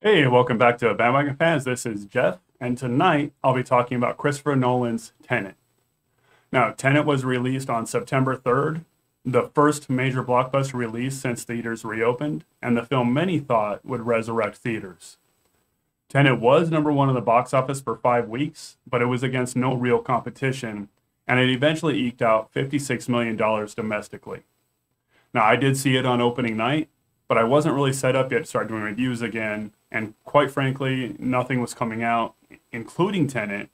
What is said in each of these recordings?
Hey, welcome back to Bandwagon fans. This is Jeff, and tonight I'll be talking about Christopher Nolan's Tenet. Now, Tenet was released on September 3rd, the first major blockbuster release since theaters reopened, and the film many thought would resurrect theaters. Tenet was number one in the box office for 5 weeks, but it was against no real competition, and it eventually eked out $56 million domestically. Now, I did see it on opening night, but I wasn't really set up yet to start doing reviews again. And quite frankly, nothing was coming out, including Tenet,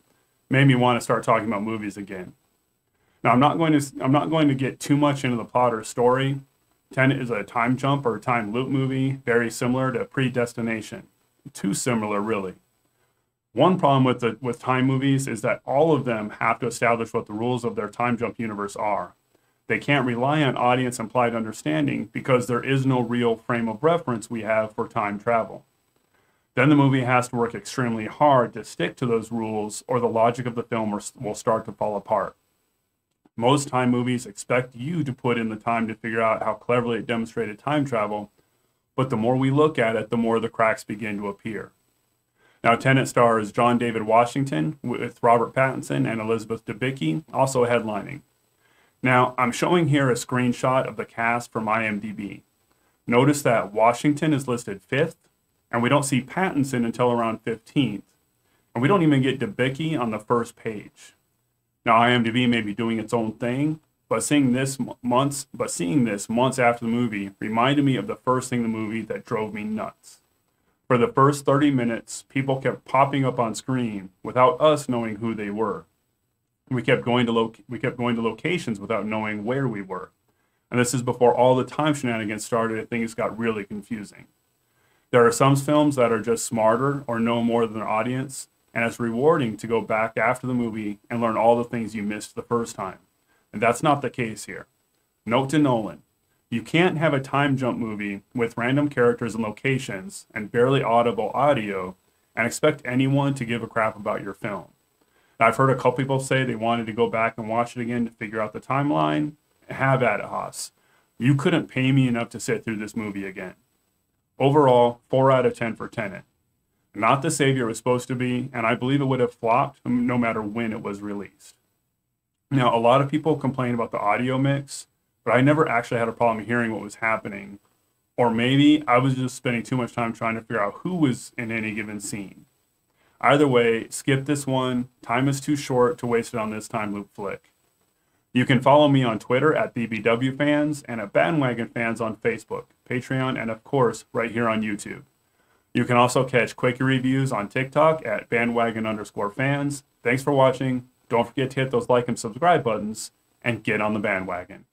made me want to start talking about movies again. Now, I'm not going to get too much into the plot or story. Tenet is a time jump or time loop movie, very similar to Predestination. Too similar, really. One problem with time movies is that all of them have to establish what the rules of their time jump universe are. They can't rely on audience implied understanding because there is no real frame of reference we have for time travel. Then the movie has to work extremely hard to stick to those rules, or the logic of the film will start to fall apart. Most time movies expect you to put in the time to figure out how cleverly it demonstrated time travel, but the more we look at it, the more the cracks begin to appear. Now, Tenet stars John David Washington with Robert Pattinson and Elizabeth Debicki also headlining. Now, I'm showing here a screenshot of the cast from IMDb. Notice that Washington is listed 5th, and we don't see Pattinson until around 15th. And we don't even get Debicki on the first page. Now, IMDb may be doing its own thing, but seeing this months after the movie reminded me of the first thing in the movie that drove me nuts. For the first 30 minutes, people kept popping up on screen without us knowing who they were. We kept going to locations without knowing where we were. And this is before all the time shenanigans started and things got really confusing. There are some films that are just smarter or know more than their audience, and it's rewarding to go back after the movie and learn all the things you missed the first time. And that's not the case here. Note to Nolan, you can't have a time jump movie with random characters and locations and barely audible audio and expect anyone to give a crap about your film. Now, I've heard a couple people say they wanted to go back and watch it again to figure out the timeline. Have at it, Haas. You couldn't pay me enough to sit through this movie again. Overall, 4 out of 10 for Tenet. Not the savior it was supposed to be, and I believe it would have flopped no matter when it was released. Now, a lot of people complain about the audio mix, but I never actually had a problem hearing what was happening. Or maybe I was just spending too much time trying to figure out who was in any given scene. Either way, skip this one. Time is too short to waste it on this time loop flick. You can follow me on Twitter at BBWFans and at Bandwagon Fans on Facebook, Patreon, and of course, right here on YouTube. You can also catch quickie reviews on TikTok at bandwagon_fans. Thanks for watching. Don't forget to hit those like and subscribe buttons and get on the bandwagon.